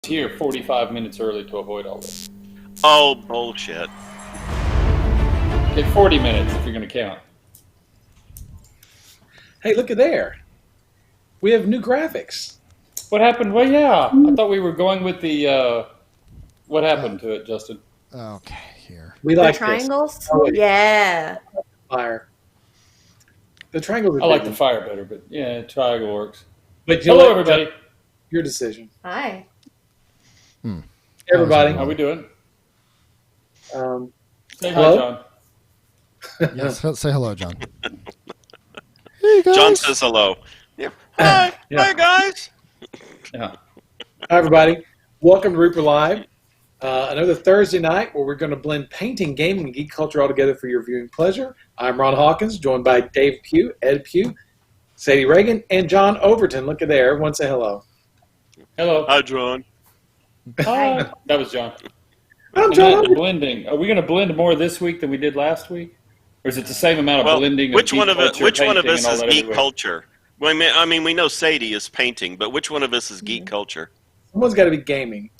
here 45 minutes early to avoid all this. Oh, bullshit. Okay, 40 minutes if you're going to count. Hey, look at there. We have new graphics. What happened? Well, yeah. I thought we were going with the... what happened to it, Justin? Okay, here. We The like triangles? This. Oh, Yeah. fire. The triangle. I like the fire better, but yeah, triangle works. But hello, everybody. Your decision. Hi. Everybody. How we doing? Say hello? hi, John. Yes, say hello, John. Hey, guys. John says hello. Yeah. Hi, Yeah. hi guys. Yeah. Hi, everybody. Welcome to Reaper Live. Another Thursday night where we're going to blend painting, gaming, and geek culture all together for your viewing pleasure. I'm Ron Hawkins, joined by Dave Pugh, Ed Pugh, Sadie Reagan, and John Overton. Look at there. Everyone say hello. Hello. Hi, John. Hi. That was John. I'm John Overton. Blending. Are we going to blend more this week than we did last week? Or is it the same amount of blending? Which one of us painting, is geek culture? Well, I mean, we know Sadie is painting, but which one of us is geek culture? Someone's got to be gaming.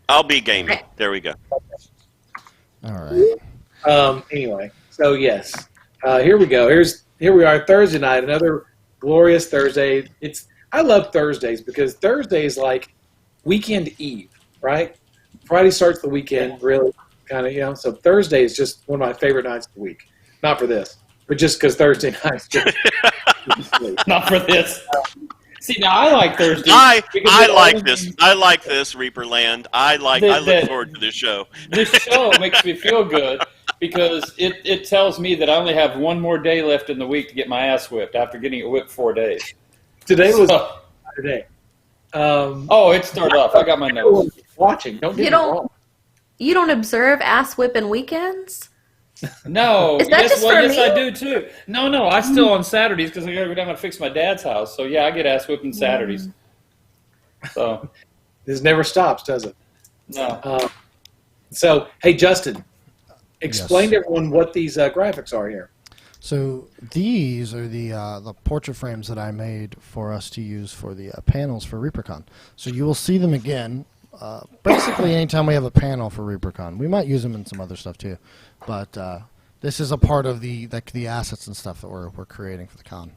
I'll be gaming. There we go. All right. Anyway, so yes, here we go. Here we are, Thursday night, another glorious Thursday. I love Thursdays because Thursday is like weekend eve, right? Friday starts the weekend, really, kind of, So Thursday is just one of my favorite nights of the week. Not for this, but just because Thursday nights. Not for this. See, now I like Thursday. I like this. I like this, Reaperland. I look forward to this show. This show makes me feel good because it tells me that I only have one more day left in the week to get my ass whipped after getting it whipped 4 days. Today was Saturday. It started off. I got my notes. Watching. Don't get me wrong. You don't observe ass whipping weekends? No. Is that yes, just well, for yes, me? I do too. No, I still on Saturdays because I got to go down and fix my dad's house. So yeah, I get ass whipping Saturdays. So This never stops, does it? no. So, hey, Justin, explain Yes. to everyone what these graphics are here. So these are the portrait frames that I made for us to use for the panels for ReaperCon. So you will see them again. Basically, anytime we have a panel for ReaperCon, we might use them in some other stuff too. But this is a part of the assets and stuff that we're creating for the con.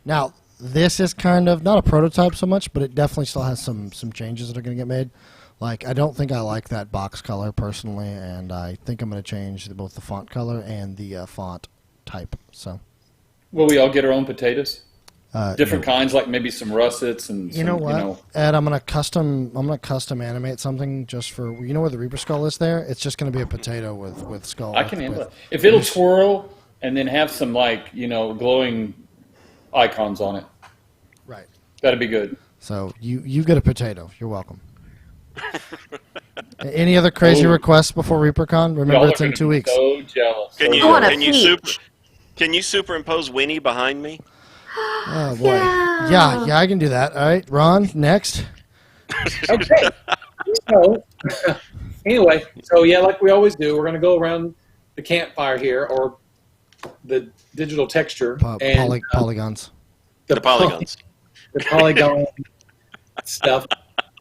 Now, this is kind of not a prototype so much, but it definitely still has some changes that are going to get made. Like, I don't think I like that box color personally, and I think I'm going to change both the font color and the font type. So, Will we all get our own potatoes? Different Kinds, like maybe some russets and You know what, Ed? I'm gonna custom animate something just for where the Reaper skull is there. It's just gonna be a potato with skull. I can handle it. If it'll twirl and then have some glowing icons on it, Right. that'd be good. So you get a potato. You're welcome. Any other crazy requests before ReaperCon? Remember, Y'all it's are in gonna 2 be weeks. So jealous. Can you I want a can you superimpose Winnie behind me? Oh boy. Yeah. Yeah, I can do that. All right, Ron, next. Okay. So, anyway, like we always do, we're going to go around the campfire here, or the digital texture. Polygons. The polygons. The polygon stuff.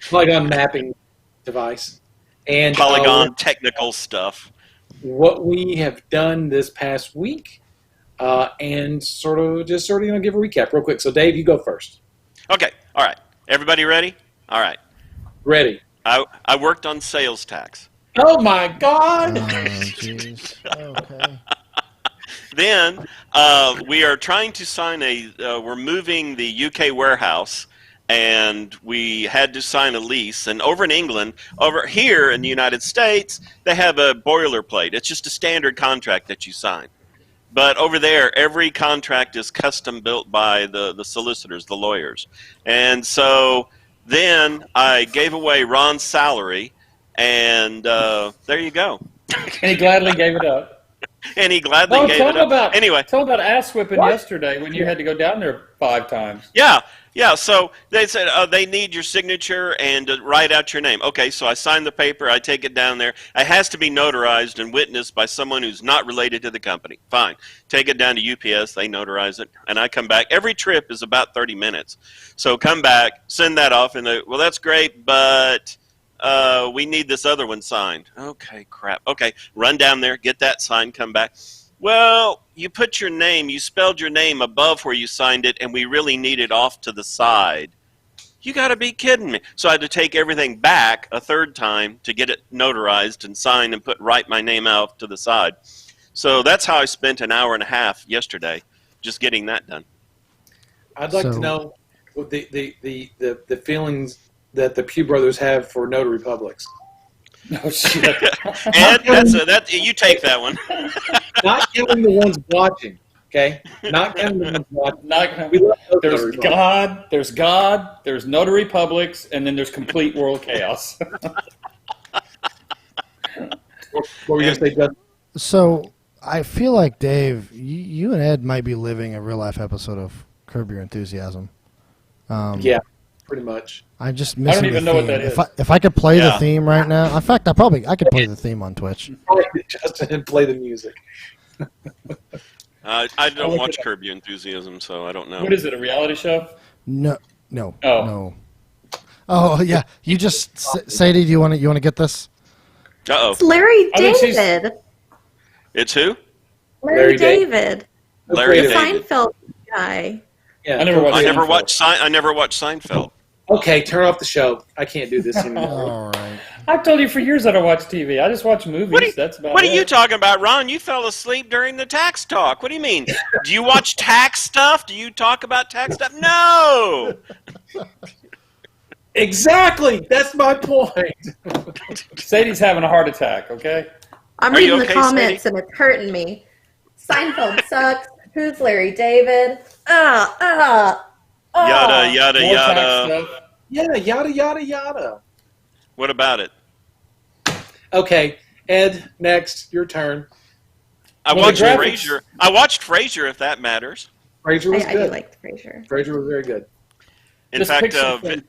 Polygon mapping device. And Polygon technical stuff. what we have done this past week, and sort of give a recap real quick. So, Dave, you go first. Okay. All right. Everybody ready? All right. Ready. I worked on sales tax. Oh, my God. Oh, jeez. Okay. Then we are trying to sign we're moving the UK warehouse, and we had to sign a lease. And over in England, over here in the United States, they have a boilerplate. It's just a standard contract that you sign. But over there, every contract is custom built by the solicitors, the lawyers. And so then I gave away Ron's salary, and there you go. And he gladly gave it up. And he gladly gave it up. Anyway. Tell about ass whipping yesterday when you had to go down there 5 times. Yeah. Yeah, so they said they need your signature and to write out your name. Okay, so I sign the paper, I take it down there. It has to be notarized and witnessed by someone who's not related to the company. Fine. Take it down to UPS, they notarize it, and I come back. Every trip is about 30 minutes. So come back, send that off, and they, well, that's great, but we need this other one signed. Okay, crap. Okay, run down there, get that signed, come back. Well, you put your name, you spelled your name above where you signed it, and we really need it off to the side. You got to be kidding me. So I had to take everything back a third time to get it notarized and signed and write my name out to the side. So that's how I spent an hour and a half yesterday just getting that done. I'd like to know what the feelings that the Pugh brothers have for notary publics. No shit. Ed, you take that one. Not counting the ones watching, okay? Not counting the ones watching. We love There's God, there's notary publics, and then there's complete world chaos. What were you going to say, Justin? So I feel like, Dave, you and Ed might be living a real life episode of Curb Your Enthusiasm. Yeah, pretty much. I just I don't even know what theme. that is. If I could play the theme right now, in fact, I could play the theme on Twitch. Justin and play the music. I don't watch Curb Your Enthusiasm, so I don't know. What is it, a reality show? No. Oh. No. Oh yeah, you just Sadie, do you want to get this? Uh-oh. It's Larry I think David. It's who? Larry David. Larry The David. Seinfeld guy. Yeah, I never watched I never watched Seinfeld. Okay, turn off the show. I can't do this anymore. All right. I've told you for years that I watch TV. I just watch movies. That's about What it. are you talking about, Ron? You fell asleep during the tax talk. What do you mean? Do you watch tax stuff? Do you talk about tax stuff? No! Exactly. That's my point. Sadie's having a heart attack, okay? I'm Are you reading the okay, comments and it's hurting me. Seinfeld sucks. Who's Larry David? Yada, yada, More tax yada. stuff. Yeah, yada, yada, yada. What about it? Okay, Ed, next, your turn. I Well, the watched graphics- Frasier. I watched Frasier, if that matters. Frasier was I do good. like Frasier. Frasier was very good. In Just fact, pick something.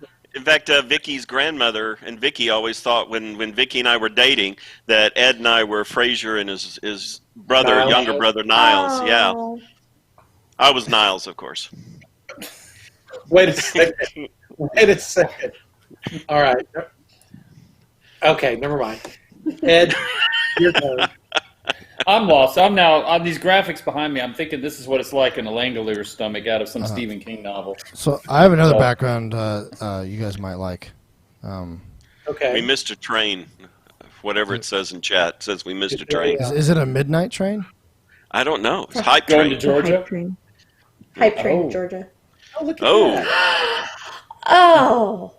Vicky's grandmother and Vicky always thought when Vicky and I were dating that Ed and I were Frasier and his brother, Niles. younger brother Niles. Yeah, Oh. I was Niles, of course. Wait a second. Wait a second. All right. Okay, never mind. Ed, your turn. I'm lost. I'm now on these graphics behind me. I'm thinking this is what it's like in a Langolier stomach out of some Stephen King novel. So I have another So- background you guys might like. Okay. We missed a train. Whatever it says in chat it says we missed a train. Is it a midnight train? I don't know. It's hype Going to train. Georgia? Hype train. Hype train, Oh. Georgia. Oh, look at Oh, that. Oh.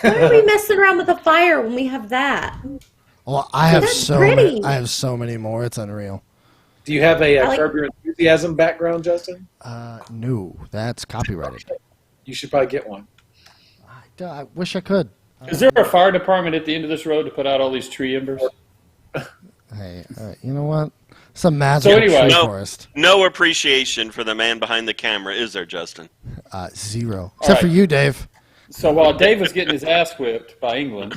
Why are we messing around with the fire when we have that? Well, I have That's so pretty. many. I have so many more. It's unreal. Do you have a I like- Curb Your Enthusiasm background, Justin? No, that's copyrighted. You should probably get one. I wish I could. Is there a fire department at the end of this road to put out all these tree embers? Hey, you know what? It's a magical anyway- tree No. forest. no appreciation for the man behind the camera, is there, Justin? Zero. Except for right. you, Dave. So while Dave was getting his ass whipped by England,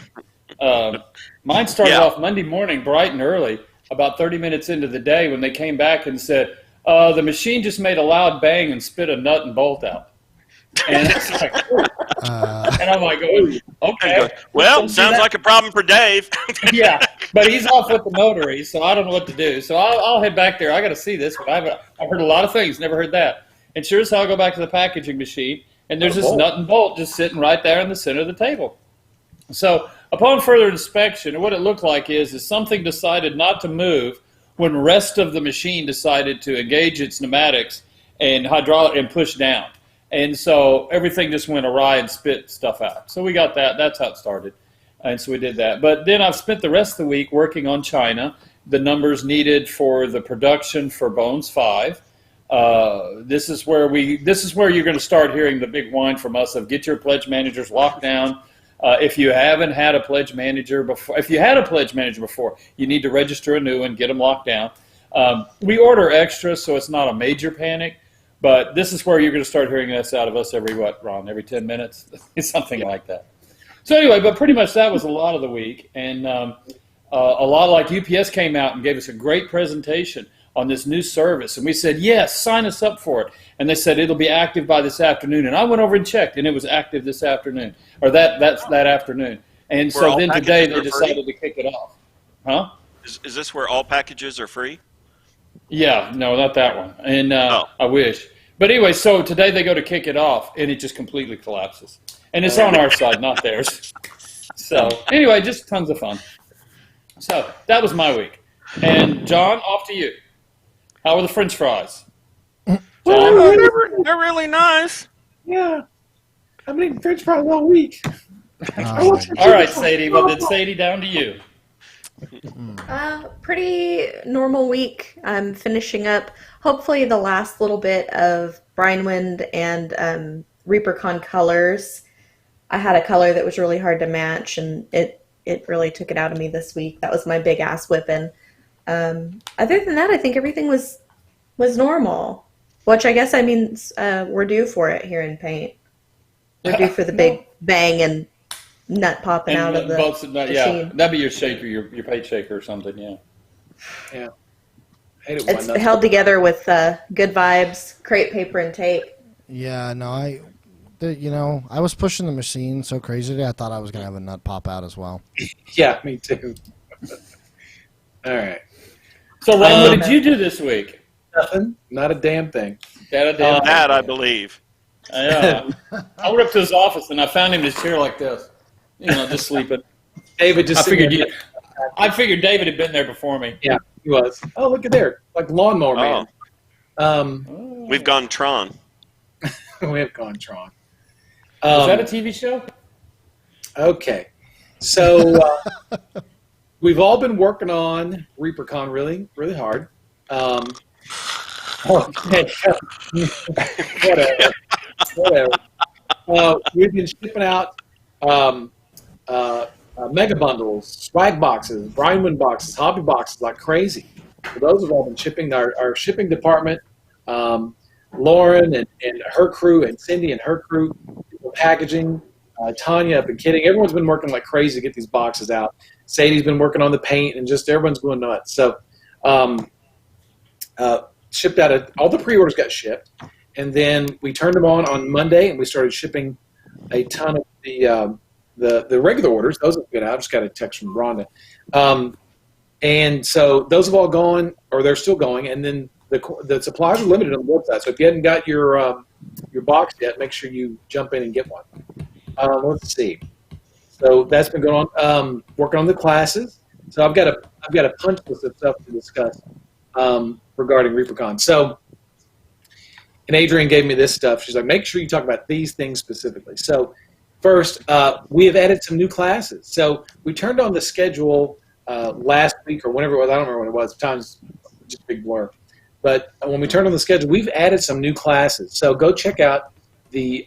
mine started Yeah. off Monday morning bright and early, about 30 minutes into the day when they came back and said, the machine just made a loud bang and spit a nut and bolt out. And, it's like, and I'm like, oh, okay. Well, Don't see sounds that. like a problem for Dave. Yeah, but he's off with the notary, so I don't know what to do. So I'll head back there. I got to see this, but I've heard a lot of things, never heard that. And sure as hell, I go back to the packaging machine, and there's this nut and bolt just sitting right there in the center of the table. So upon further inspection, what it looked like is something decided not to move when the rest of the machine decided to engage its pneumatics and hydraulic and push down. And so everything just went awry and spit stuff out. So we got that. That's how it started. And so we did that. But then I've spent the rest of the week working on China, the numbers needed for the production for Bones 5. This is where you're going to start hearing the big whine from us of get your pledge managers locked down. If you haven't had a pledge manager before, you need to register a new one, get them locked down. We order extra, so it's not a major panic. But this is where you're going to start hearing this out of us every, what, Ron, every 10 minutes? Something like that. So anyway, but pretty much that was a lot of the week. And a lot like UPS came out and gave us a great presentation on this new service. And we said, yes, sign us up for it. And they said, it'll be active by this afternoon. And I went over and checked, and it was active this afternoon, or that afternoon. And so then today they decided to kick it off. Huh? Is this where all packages are free? Yeah, no, not that one. And I wish. But anyway, so today they go to kick it off, and it just completely collapses. And it's on our side, not theirs. So anyway, just tons of fun. So that was my week. And John, off to you. How were the French fries? John? They're really nice. Yeah. I've been eating French fries all week. All right, Sadie. Well, then Sadie, down to you. Pretty normal week. I'm finishing up hopefully the last little bit of Brinewind and ReaperCon colors. I had a color that was really hard to match, and it really took it out of me this week. That was my big ass whipping. Other than that, I think everything was normal, which I guess means we're due for it here in paint. We're due for the big bang and nut popping out of the machine. Yeah, that'd be your shaker, your paint shaker or something. Yeah. Yeah. It's held together with good vibes, crepe paper, and tape. Yeah, no, I was pushing the machine so crazy today, I thought I was going to have a nut pop out as well. Yeah, me too. All right. So, Len, what did you do this week? Nothing. Not a damn thing. That I believe. Yeah. I went up to his office, and I found him in his chair like this, just sleeping. David just I figured David had been there before me. Yeah, he was. Oh, look at there. Like Lawnmower Man. We've gone Tron. We have gone Tron. Is that a TV show? Okay. So we've all been working on ReaperCon really, really hard. Whatever. We've been shipping out mega bundles, swag boxes, Brinewind boxes, hobby boxes like crazy. So those have all been shipping. Our shipping department, Lauren and her crew, and Cindy and her crew, packaging, Tanya, I've been kidding. Everyone's been working like crazy to get these boxes out. Sadie's been working on the paint, and just everyone's going nuts. So shipped out, all the pre-orders got shipped, and then we turned them on Monday, and we started shipping a ton of the regular orders. Those have been out. I just got a text from Rhonda. And so those have all gone, or they're still going, and then the supplies are limited on the website. So if you hadn't got your box yet, make sure you jump in and get one. Let's see. So that's been going on. Working on the classes. So I've got a punch list of stuff to discuss regarding ReaperCon. So, and Adrienne gave me this stuff. She's like, make sure you talk about these things specifically. So first, we have added some new classes. So we turned on the schedule last week or whenever it was. I don't remember when it was. Time's just a big blur. But when we turned on the schedule, we've added some new classes. So go check out the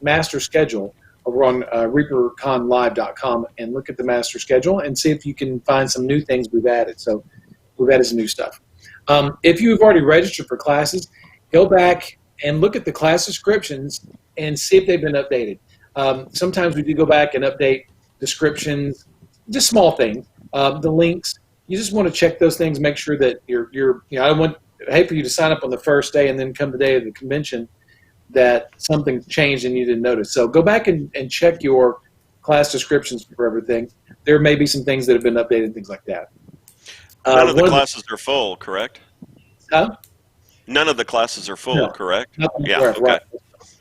master schedule over on reaperconlive.com and look at the master schedule and see if you can find some new things we've added. So we've added some new stuff. If you've already registered for classes, go back and look at the class descriptions and see if they've been updated. Sometimes we do go back and update descriptions, just small things. The links, you just want to check those things, make sure that I hate for you to sign up on the first day and then come the day of the convention that something changed and you didn't notice. So go back and check your class descriptions for everything. There may be some things that have been updated, things like that. None of the classes are full, correct? Huh? None of the classes are full, correct? Yeah, correct, right.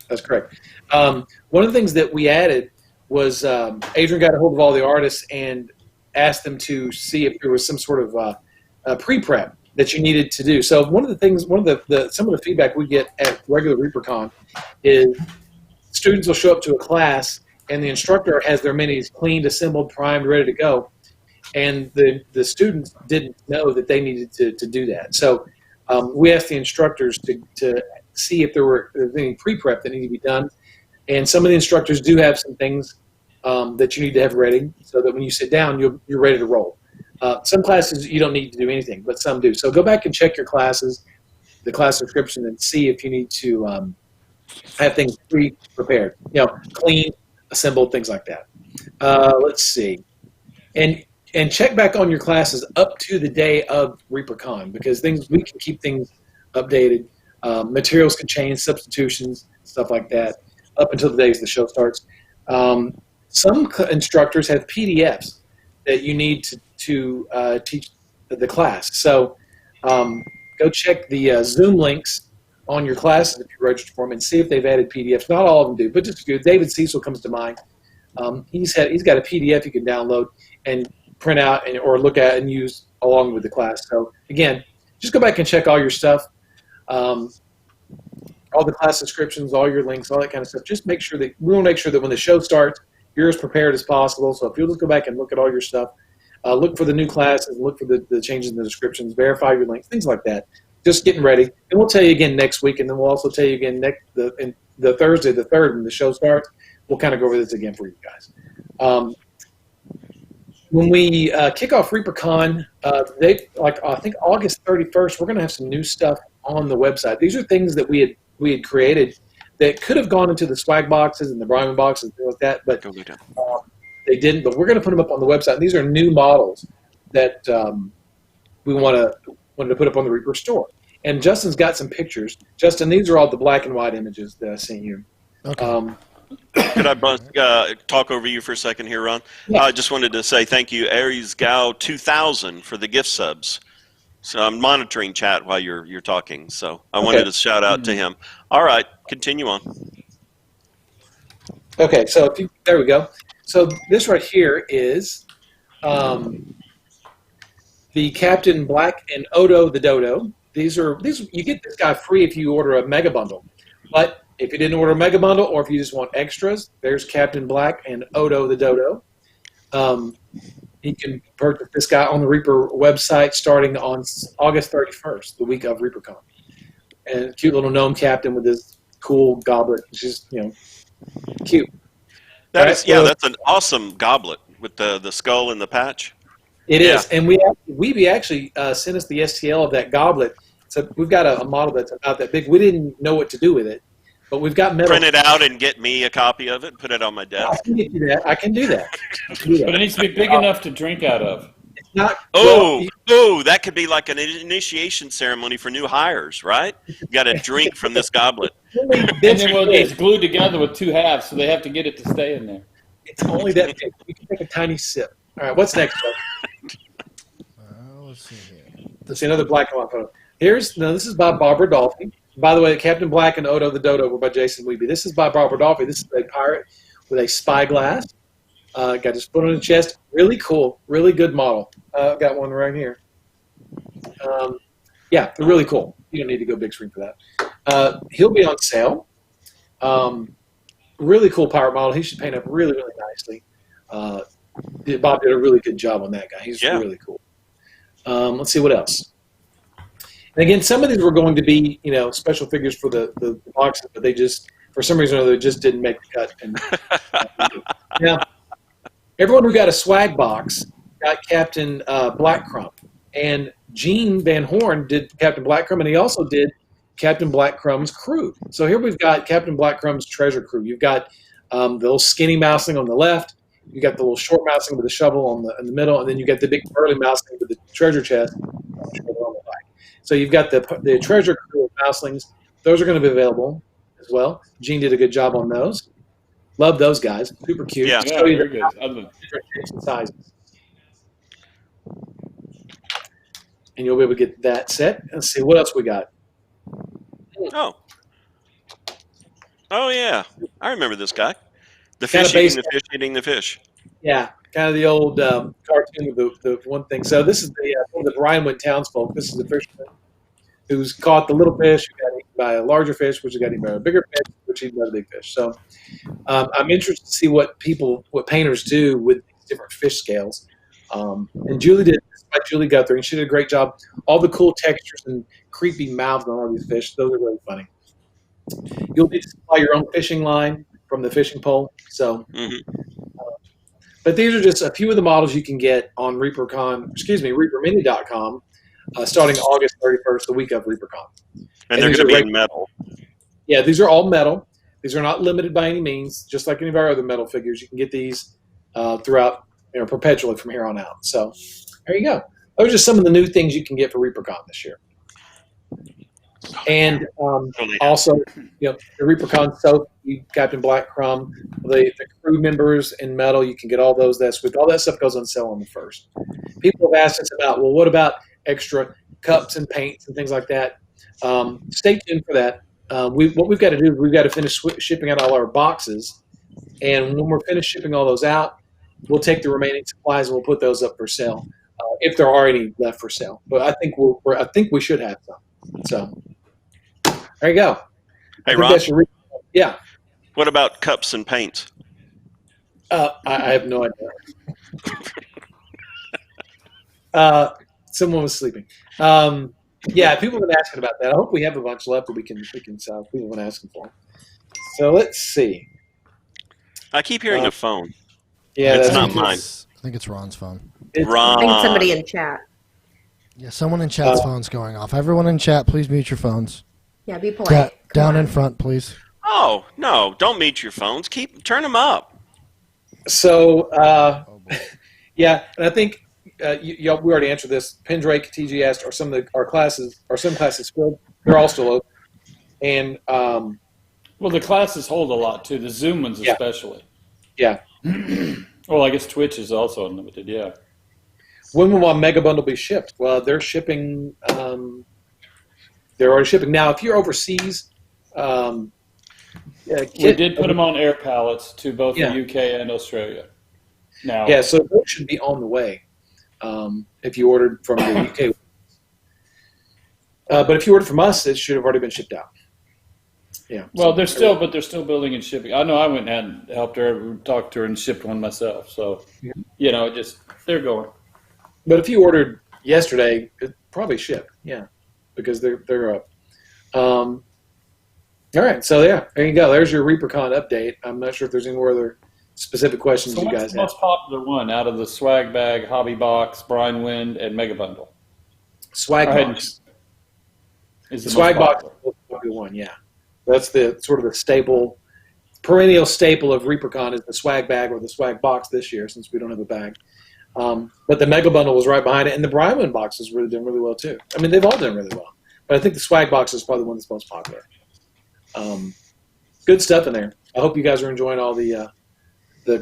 That's correct. One of the things that we added was Adrienne got a hold of all the artists and asked them to see if there was some sort of pre-prep that you needed to do. So one of the things, some of the feedback we get at regular ReaperCon is students will show up to a class and the instructor has their minis cleaned, assembled, primed, ready to go. And the students didn't know that they needed to do that. So we asked the instructors to see if there was any pre-prep that needed to be done. And some of the instructors do have some things that you need to have ready so that when you sit down, you're ready to roll. Some classes you don't need to do anything, but some do. So go back and check your classes the class description and see if you need to have things pre-prepared. Clean, assembled, things like that. Let's see. And check back on your classes up to the day of ReaperCon, because we can keep things updated. Materials can change, substitutions, stuff like that, up until the days the show starts. Some instructors have PDFs that you need to teach the class. So go check the Zoom links on your classes if you register for them and see if they've added PDFs. Not all of them do, but just a few. David Cecil comes to mind. He's got a PDF you can download and print out or look at and use along with the class. So again, just go back and check all your stuff, all the class descriptions, all your links, all that kind of stuff. Just make sure that we want to make sure that when the show starts, you're as prepared as possible. So if you'll just go back and look at all your stuff, look for the new classes, look for the changes in the descriptions, verify your links, things like that. Just getting ready, and we'll tell you again next week, and then we'll also tell you again the Thursday, the 3rd, when the show starts. We'll kind of go over this again for you guys. When we kick off ReaperCon, I think August 31st, we're going to have some new stuff on the website. These are things that we had created that could have gone into the swag boxes and the Bryman boxes and things like that, but they didn't. But we're going to put them up on the website. These are new models that we wanted to put up on the Reaper store. And Justin's got some pictures. Justin, these are all the black and white images that I sent you. Okay. Could I talk over you for a second here, Ron? Yeah. I just wanted to say thank you, Aries Gao 2000, for the gift subs. So I'm monitoring chat while you're talking. So I wanted to shout out to him. All right, continue on. Okay, so there we go. So this right here is the Captain Black and Odo the Dodo. These you get this guy free if you order a mega bundle. But if you didn't order a mega bundle, or if you just want extras, there's Captain Black and Odo the Dodo. You can purchase this guy on the Reaper website starting on August 31st, the week of ReaperCon. And cute little gnome captain with his cool goblet. It's just, cute. That's an awesome goblet with the skull and the patch. It is. And we actually sent us the STL of that goblet. So we've got a model that's about that big. We didn't know what to do with it, but we've got metal. Print it out and get me a copy of it, put it on my desk. I can get you that. I can do that. But it needs to be big enough to drink out of. It's not. That could be like an initiation ceremony for new hires, right? You got to drink from this goblet. And then it's glued together with two halves, so they have to get it to stay in there. It's only that big. You can take a tiny sip. All right, what's next, Joe? Let's see here. Let's see another black and white photo. This is by Bob Rodolphe. By the way, Captain Black and Odo the Dodo were by Jason Weeby. This is by Bob Rodolphe. This is a pirate with a spyglass. Got his foot on the chest. Really cool. Really good model. I've got one right here. They're really cool. You don't need to go big screen for that. He'll be on sale. Really cool pirate model. He should paint up really, really nicely. Bob did a really good job on that guy. He's really cool. Let's see what else. And again, some of these were going to be, special figures for the boxes, but they just, for some reason or other, just didn't make the cut. And, now, everyone who got a swag box got Captain Blackcrumb. And Gene Van Horn did Captain Blackcrumb, and he also did Captain Blackcrumb's crew. So here we've got Captain Blackcrumb's treasure crew. You've got the little skinny mouseling on the left. You got the little short mouseling with the shovel in the middle, and then you got the big burly mouseling with the treasure chest on the back. So you've got the treasure crew of mouselings. Those are going to be available as well. Gene did a good job on those. Love those guys. Super cute. Yeah, very good. Different shapes and sizes. And you'll be able to get that set. Let's see what else we got. Oh yeah, I remember this guy. The Kinda fish eating based the fish eating the fish. Yeah, kind of the old cartoon with the one thing. So this is one of the Brianwood townsfolk. This is the fisherman who's caught the little fish, who got eaten by a larger fish, which got eaten by a bigger fish, which eaten by the big fish. So I'm interested to see what painters do with these different fish scales. And Julie Guthrie, and she did a great job. All the cool textures and creepy mouths on all these fish, those are really funny. You'll need to supply your own fishing line from the fishing pole. So, but these are just a few of the models you can get on reapermini.com starting August 31st, the week of ReaperCon. And they're these going to are be in metal. Yeah, these are all metal. These are not limited by any means. Just like any of our other metal figures, you can get these throughout, perpetually from here on out. So there you go. Those are just some of the new things you can get for ReaperCon this year. And also, the ReaperCon soap, Captain Black Crumb, the crew members in metal, you can get all those. All that stuff goes on sale on the 1st. People have asked us about, well, what about extra cups and paints and things like that? Stay tuned for that. What we've got to do is we've got to finish shipping out all our boxes, and when we're finished shipping all those out, we'll take the remaining supplies and we'll put those up for sale, if there are any left for sale. But I think we should have some. So there you go. Hey, Ron. Yeah. What about cups and paints? I have no idea. Someone was sleeping. Yeah, people have been asking about that. I hope we have a bunch left that we can sell. People have been asking for them. So let's see. I keep hearing a phone. Yeah, it's not mine. I think it's Ron's phone. Ron. I think somebody in chat. Yeah, someone in chat's phone's going off. Everyone in chat, please mute your phones. Yeah, be polite. Down in front, please. Oh, no, don't mute your phones. Turn them up. So, yeah, and I think we already answered this. Pendrake, TG asked, are some classes filled? They're all still open. And well, the classes hold a lot too. The Zoom ones especially. Yeah. Well, I guess Twitch is also unlimited. Yeah. When will my Mega Bundle be shipped? Well, they're shipping. They're already shipping now. If you're overseas, we did put them on air pallets to both the UK and Australia. Now, yeah, so those should be on the way. If you ordered from the UK, but if you ordered from us, it should have already been shipped out. Yeah. Well, they're still building and shipping. I know I went and helped her, talked to her, and shipped one myself. So, they're going. But if you ordered yesterday, it probably shipped. Yeah, because they're up. All right, so there you go. There's your ReaperCon update. I'm not sure if there's any more other specific questions you guys have. What's the most popular one out of the swag bag, hobby box, brine wind, and mega bundle? Swag box. Is the swag box popular. is the most popular one, yeah. That's the sort of the staple, perennial staple of ReaperCon is the swag bag or the swag box this year, since we don't have a bag. But the mega bundle was right behind it, and the brine wind box has really done really well too. I mean, they've all done really well, but I think the swag box is probably the one that's most popular. Good stuff in there. I hope you guys are enjoying all the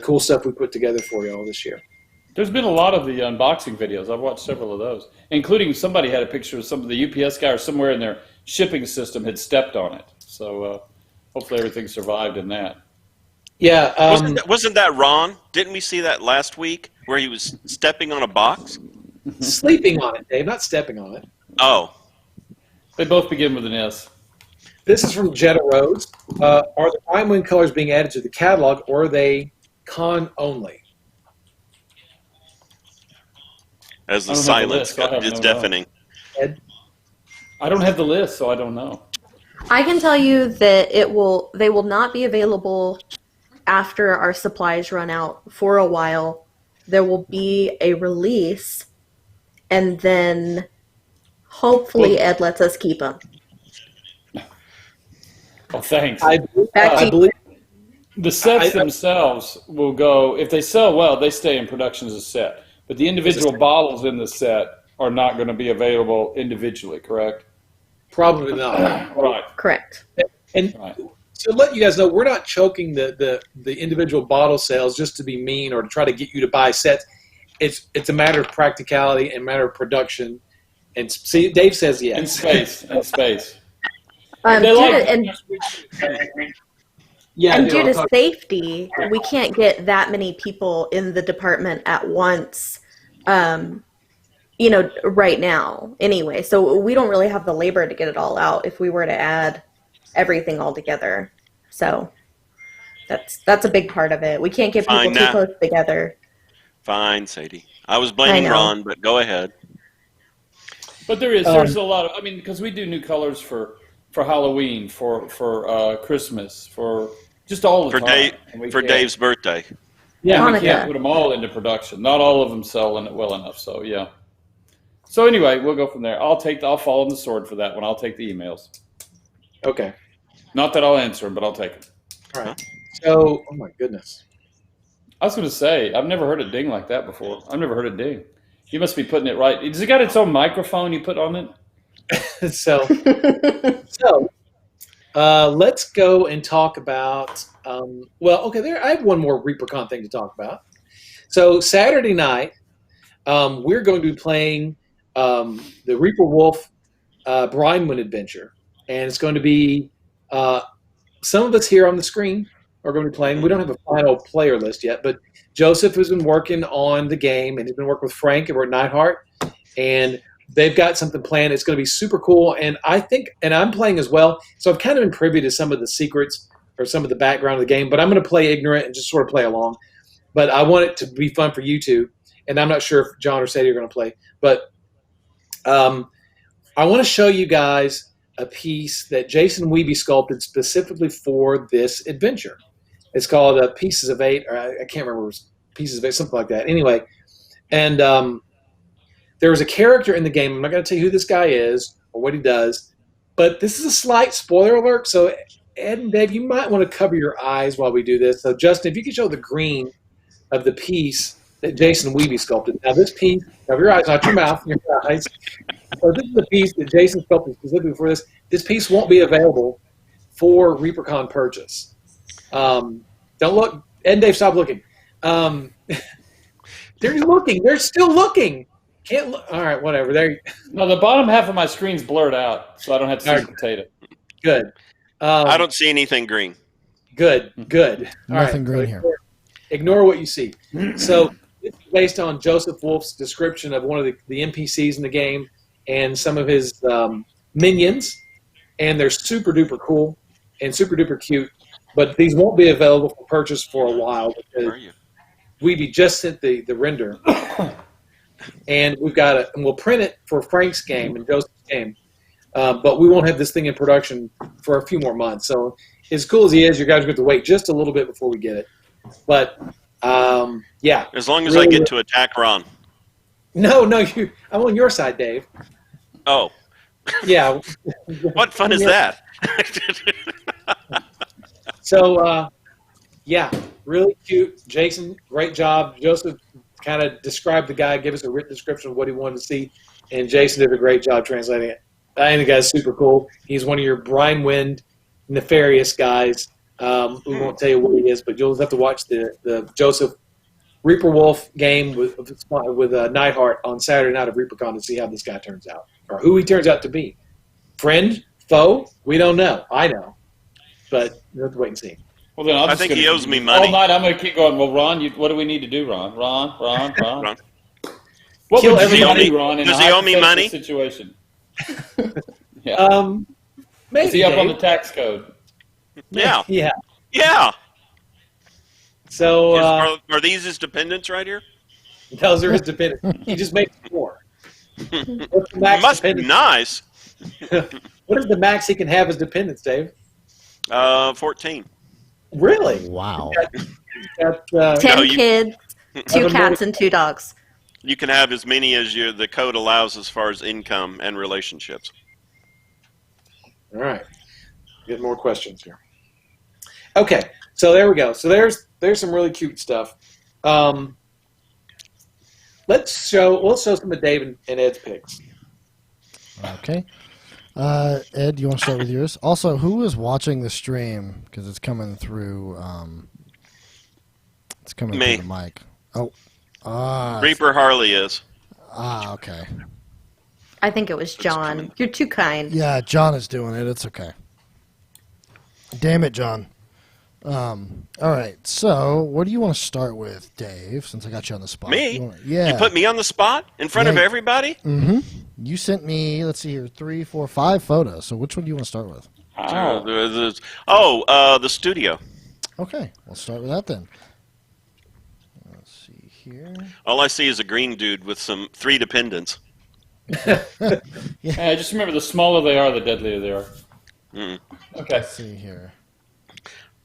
cool stuff we put together for you all this year. There's been a lot of the unboxing videos. I've watched several of those, including somebody had a picture of some of the UPS guy or somewhere in their shipping system had stepped on it. So hopefully everything survived in that. Yeah. Wasn't that Ron? Didn't we see that last week where he was stepping on a box? Sleeping on it, Dave, not stepping on it. Oh. They both begin with an S. This is from Jetta Rose. Are the brine wind colors being added to the catalog, or are they con only? As the silence is deafening. Ed? I don't have the list, so I don't know. I can tell you that they will not be available after our supplies run out for a while. There will be a release, and then hopefully Ed lets us keep them. Oh, thanks. I believe the sets themselves will go, if they sell well, they stay in production as a set. But the individual bottles in the set are not going to be available individually, correct? Probably not. Right. Correct. And to let you guys know, we're not choking the individual bottle sales just to be mean or to try to get you to buy sets. It's a matter of practicality and a matter of production. And see, Dave says yes. And space. Due to safety, we can't get that many people in the department at once, right now anyway. So we don't really have the labor to get it all out if we were to add everything all together. So that's a big part of it. We can't get people too close together. Fine, Sadie. I was blaming Ron, but go ahead. But there's a lot of, because we do new colors for Halloween, for Christmas, for just all the time. For Dave's birthday. Yeah, we can't put them all into production. Not all of them sell well enough, so yeah. So anyway, we'll go from there. I'll fall on the sword for that one. I'll take the emails. Okay. Not that I'll answer them, but I'll take it. All right. So, oh my goodness. I was going to say, I've never heard it ding like that before. I've never heard it ding. You must be putting it right. Has it got its own microphone you put on it? so let's go and talk about. There. I have one more ReaperCon thing to talk about. So Saturday night, we're going to be playing the Reaper Wolf Brinewood adventure, and it's going to be some of us here on the screen are going to be playing. We don't have a final player list yet, but Joseph has been working on the game, and he's been working with Frank over at Nightheart, and they've got something planned. It's going to be super cool, and I'm playing as well, so I've kind of been privy to some of the secrets or some of the background of the game, but I'm going to play ignorant and just sort of play along. But I want it to be fun for you two, and I'm not sure if John or Sadie are going to play, but I want to show you guys a piece that Jason Wiebe sculpted specifically for this adventure. It's called Pieces of Eight, or I can't remember, it was Pieces of Eight, something like that. Anyway, and there was a character in the game. I'm not going to tell you who this guy is or what he does, but this is a slight spoiler alert. So, Ed and Dave, you might want to cover your eyes while we do this. So, Justin, if you could show the green of the piece that Jason Wiebe sculpted. Now, this piece, cover your eyes, not your mouth, your eyes. So, this is the piece that Jason sculpted specifically for this. This piece won't be available for ReaperCon purchase. Don't look. Ed and Dave, stop looking. They're looking. They're still looking. Can't look. All right, whatever. No, the bottom half of my screen's blurred out, so I don't have to see the potato. Good. I don't see anything green. Good. Nothing green here. Ignore what you see. So it's based on Joseph Wolf's description of one of the NPCs in the game and some of his minions, and they're super duper cool and super duper cute. But these won't be available for purchase for a while because Wiebe just sent the render, and we'll print it for Frank's game and Joseph's game, but we won't have this thing in production for a few more months. So as cool as he is, you guys are going to wait just a little bit before we get it. But yeah, as long as I get to attack Ron. No, I'm on your side, Dave. Oh, yeah. What fun is that? So, yeah, really cute. Jason, great job. Joseph kind of described the guy, give us a written description of what he wanted to see, and Jason did a great job translating it. I think the guy's super cool. He's one of your Brinewood nefarious guys. We won't tell you what he is, but you'll have to watch the Joseph Reaper Wolf game with Nightheart on Saturday night of ReaperCon to see how this guy turns out, or who he turns out to be. Friend, foe, we don't know. I know. But we'll have to wait and see. Well, then I think he owes me money. All night I'm going to keep going, well, Ron, what do we need to do, Ron? Ron. Ron. What Kill would you everybody. do, Ron, in Does a he owe me hypothetical money? situation? Yeah. Maybe, Is he up on Dave. the tax code? Yeah. Yeah. So Are these his dependents right here? those are his dependents. He just makes more. What's the max Must be dependence? nice. What is the max he can have as dependents, Dave? 14. Really? Wow. Got, 10 No, you- kids, 2 cats, and 2 dogs. You can have as many as the code allows as far as income and relationships. all right. Get more questions here. Okay, so there we go. So there's some really cute stuff. We'll show some of Dave and Ed's picks. Okay. Ed, you want to start with yours? Also, who is watching the stream? Because it's coming through. It's coming Me. through the mic. Oh. Reaper Harley is. Okay. I think it was John. You're too kind. Yeah, John is doing it. It's okay. Damn it, John. All right. So, what do you want to start with, Dave? Since I got you on the spot. Me? Yeah. You put me on the spot in front of Yeah. everybody? Mm-hmm. You sent me. Let's see here. 3, 4, 5 photos. So, which one do you want to start with? The studio. Okay, we'll start with that then. Let's see here. All I see is a green dude with 3 dependents. Yeah, just remember, the smaller they are, the deadlier they are. Mm. Okay. Let's see here.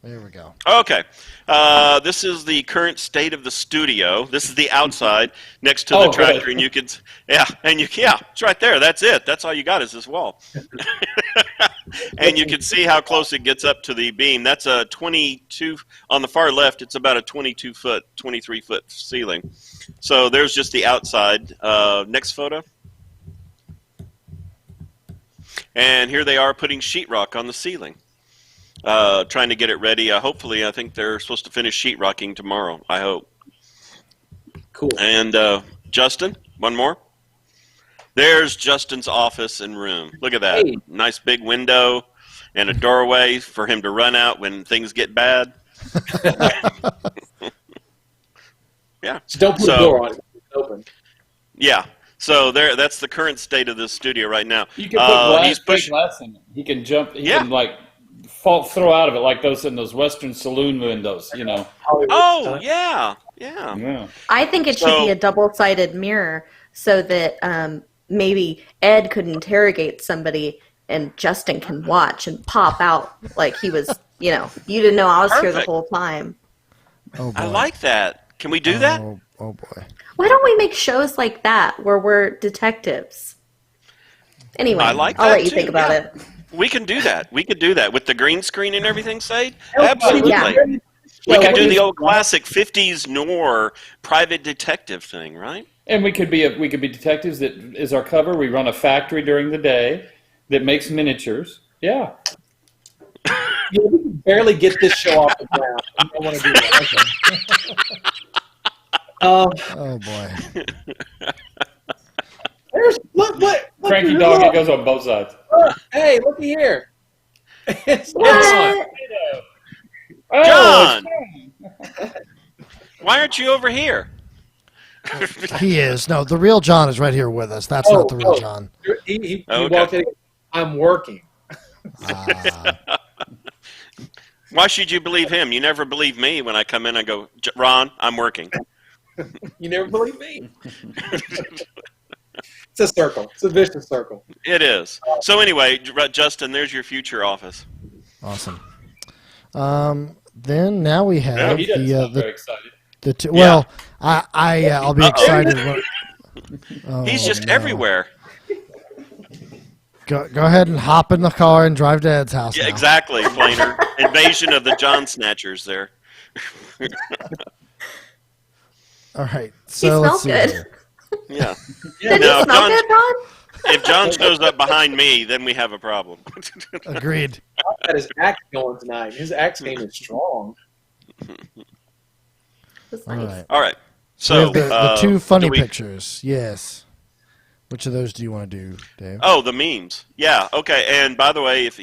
There we go. Okay. This is the current state of the studio. This is the outside next to the tractor, good. and you can, it's right there. That's it. That's all you got is this wall. And you can see how close it gets up to the beam. That's a 22 on the far left. It's about a 22-foot, 23-foot ceiling. So there's just the outside. Next photo. And here they are putting sheetrock on the ceiling, trying to get it ready. Hopefully, I think they're supposed to finish sheetrocking tomorrow. I hope. Cool. And Justin, one more. There's Justin's office and room. Look at that. Hey. Nice big window and a doorway for him to run out when things get bad. Yeah. Just don't put a door on it. It's open. Yeah. So that's the current state of the studio right now. You can put he's pushing. glass in it. He can jump. He Yeah. can like throw out of it like those in those Western saloon windows. You know. Oh yeah. Yeah. Yeah. I think it should be a double-sided mirror so that maybe Ed could interrogate somebody and Justin can watch and pop out like he was, you didn't know I was here the Perfect. whole time. Oh boy. I like that. Can we do that? Oh boy. Why don't we make shows like that where we're detectives? Anyway, I like I'll that let you too, think about yeah. it. We can do that. We could do that with the green screen and everything, Sade. Yeah. Absolutely. Yeah. We could do the old classic 50s noir private detective thing, right? And we could be detectives. That is our cover. We run a factory during the day that makes miniatures. Yeah. We can barely get this show off the ground. I don't want to do that. Okay. Oh boy. Look, Cranky dog. It goes on both sides. Hey, looky here. It's What? Oh, John! Why aren't you over here? He is. No, the real John is right here with us. That's not the real John. He Okay. walked in. I'm working. Why should you believe him? You never believe me when I come in and go, Ron, I'm working. You never believe me. It's a circle. It's a vicious circle. It is. So anyway, Justin, there's your future office. Awesome. Then now we have he doesn't sound very the excited. the two. Well, I'll be excited. Oh, He's just no. everywhere. Go ahead and hop in the car and drive to Ed's house. Yeah, now. exactly, Plainer. Invasion of the John Snatchers there. All right. He So let's smells see good. here. Yeah. Did Now, he smell good, Ron? If John shows up behind me, then we have a problem. Agreed. He's got his axe going tonight. His axe game is strong. That's All nice. right. All right. So So the two funny do we- pictures. Yes. Which of those do you want to do, Dave? Oh, the memes. Yeah. Okay. And by the way, if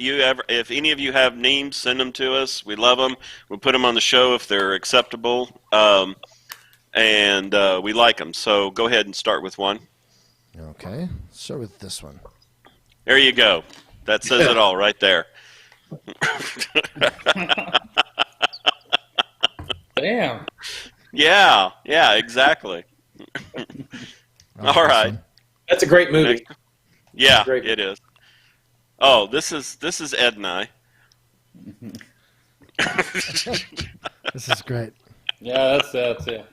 any of you have memes, send them to us. We love them. We'll put them on the show if they're acceptable, and we like them. So go ahead and start with one. Okay. Let's start with this one. There you go. That says it all right there. Damn. Yeah. Yeah. Exactly. All right. That's a great movie. Yeah, Great. it is. Oh, this is Ed and I. This is great. Yeah, that's it.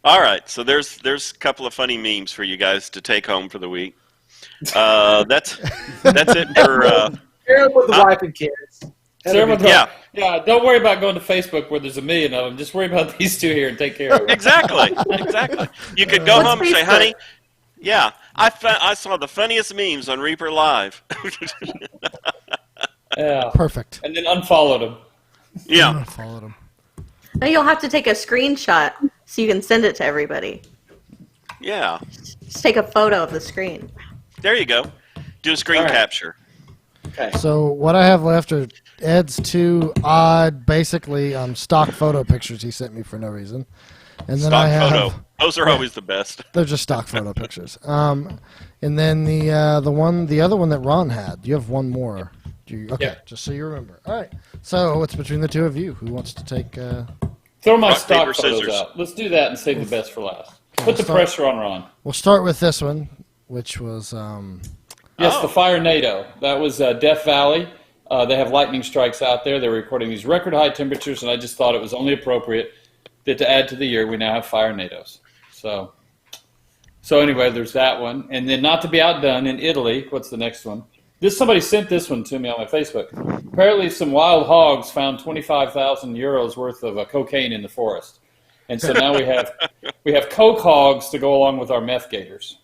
All right, so there's a couple of funny memes for you guys to take home for the week. That's it for. Share it with the wife and kids. Yeah. Yeah, don't worry about going to Facebook where there's a million of them. Just worry about these two here and take care of them. Exactly. You could go What's home and say, Facebook? honey, yeah, I saw the funniest memes on Reaper Live. Yeah. Perfect. And then unfollowed them. Yeah. Followed him. Now you'll have to take a screenshot so you can send it to everybody. Yeah. Just take a photo of the screen. There you go. Do a screen All right. capture. Okay. So what I have left are Ed's two odd, basically stock photo pictures he sent me for no reason, and then I Stock have photo. Those are always the best. they're just stock photo pictures. And then the other one that Ron had. You have one more. Okay, Yeah. just so you remember. All right. So it's between the two of you. Who wants to take? Throw my Rock, stock paper, photos scissors. out. Let's do that and save the best for last. Okay, Put the start- pressure on Ron. We'll start with this one, which was Yes, Oh. the Fire NATO. That was Death Valley. They have lightning strikes out there. They're recording these record high temperatures, and I just thought it was only appropriate that to add to the year, we now have fire NATOs. So So anyway, there's that one. And then not to be outdone, in Italy, what's the next one? Somebody sent this one to me on my Facebook. Apparently some wild hogs found 25,000 euros worth of cocaine in the forest. And so now we have coke hogs to go along with our meth gators.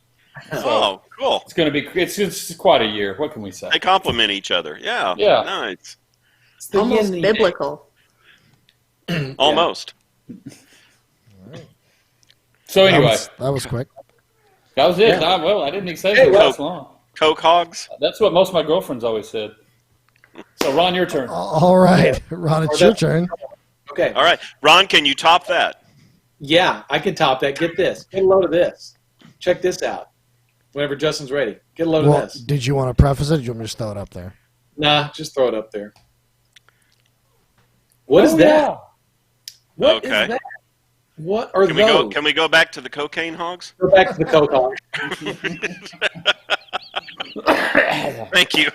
So cool. it's going to be it's quite a year. What can we say? They complement each other. Yeah. Yeah. Nice. Almost biblical. Almost. So anyway, that was quick. that was it. Yeah. I didn't expect it was long. Coke hogs. That's what most of my girlfriends always said. So Ron, your turn. All right, Ron, it's your turn. Okay. All right. Ron, can you top that? Yeah, I can top that. Get this. Get a load of this. Check this out. Whenever Justin's ready. Get a load of this. Did you want to preface it or do you want me to just throw it up there? Nah, just throw it up there. What is that? Yeah. What is Okay. that? What are Can those? we go back to the cocaine hogs? Go back to the Coke hog. Thank you.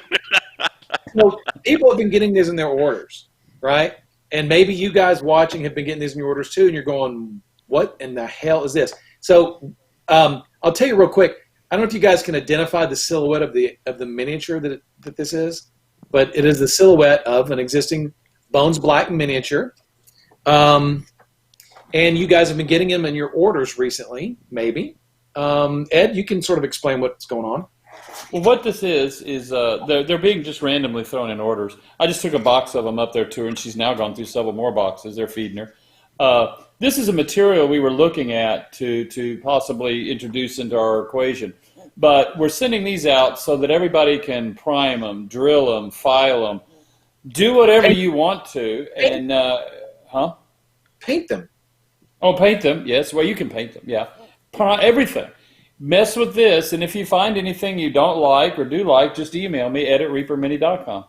So people have been getting these in their orders, right? And maybe you guys watching have been getting these in your orders too, and you're going, what in the hell is this? So I'll tell you real quick. I don't know if you guys can identify the silhouette of the miniature that this is, but it is the silhouette of an existing Bones Black miniature. And you guys have been getting them in your orders recently, maybe. Ed, you can sort of explain what's going on. Well, what this is they're being just randomly thrown in orders. I just took a box of them up there to her, and she's now gone through several more boxes. They're feeding her. This is a material we were looking at to possibly introduce into our equation. But we're sending these out so that everybody can prime them, drill them, file them, do whatever you want to. And, Paint them. Oh, paint them. Yes, well, you can paint them, yeah. Everything. Mess with this, and if you find anything you don't like or do like, just email me, ed@reapermini.com. Give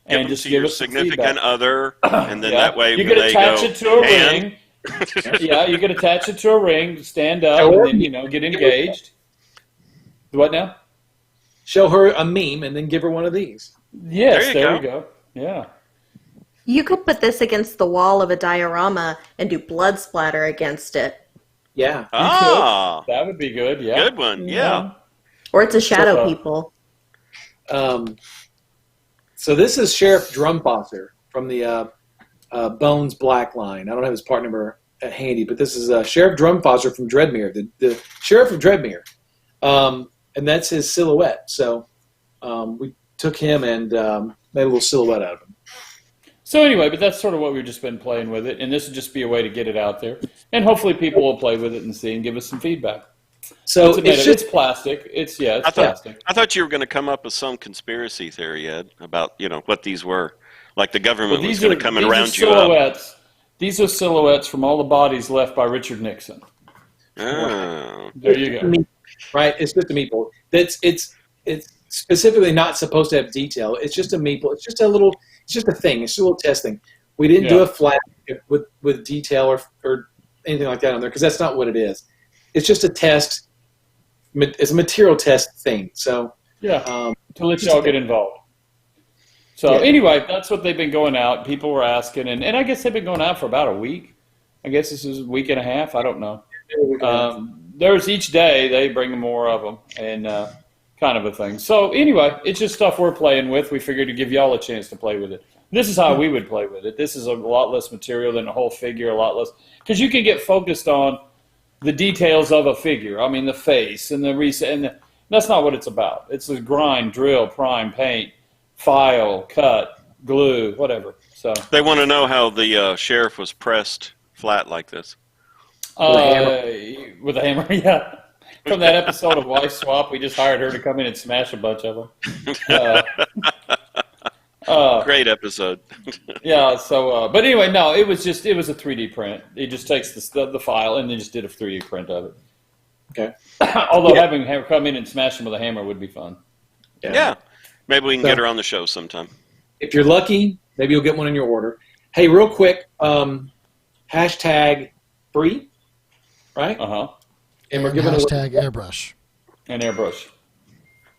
And them just to give your us some significant feedback. other, and then that way you when could they attach go, it to a "And-" ring. Yeah, you could attach it to a ring, stand up, and then get engaged. What now? Show her a meme and then give her one of these. Yes, There there you you go. Yeah. You could put this against the wall of a diorama and do blood splatter against it. Yeah. Ah, That would be good, yeah. good one. Yeah. Or it's a shadow So, people. So this is Sheriff Drumfosser from the Bones Black line. I don't have his part number at handy, but this is Sheriff Drumfosser from Dreadmere, the Sheriff of Dreadmere. And that's his silhouette. So we took him and made a little silhouette out of him. So anyway, but that's sort of what we've just been playing with it, and this would just be a way to get it out there. And hopefully people will play with it and see and give us some feedback. So It's plastic. It's plastic. I thought you were going to come up with some conspiracy theory, Ed, about what these were. Like the government was going to come and round you up. These are silhouettes from all the bodies left by Richard Nixon. Oh. There you go. Right? It's just a meeple. It's specifically not supposed to have detail. It's just a meeple. It's just a thing. It's just a little test thing. We didn't do a flat with detail or anything like that on there because that's not what it is. It's just a test. It's a material test thing. So to let y'all get involved. So anyway, that's what they've been going out. People were asking, and I guess they've been going out for about a week. I guess this is a week and a half. I don't know. There's each day they bring more of them and kind of a thing. So anyway, it's just stuff we're playing with. We figured to give y'all a chance to play with it. This is how we would play with it. This is a lot less material than a whole figure, a lot less. Because you can get focused on the details of a figure. I mean, the face and that's not what it's about. It's a grind, drill, prime, paint, file, cut, glue, whatever. So They want to know how the sheriff was pressed flat like this. with a hammer, yeah. From that episode of Wife Swap, we just hired her to come in and smash a bunch of them. Great episode. Yeah. So, but anyway, no, it was a 3D print. It just takes the file and then just did a 3D print of it. Okay. Although having her come in and smash them with a hammer would be fun. Yeah. Maybe we can get her on the show sometime. If you're lucky, maybe you'll get one in your order. Hey, real quick, hashtag free, right? And we're giving hashtag airbrush. And airbrush.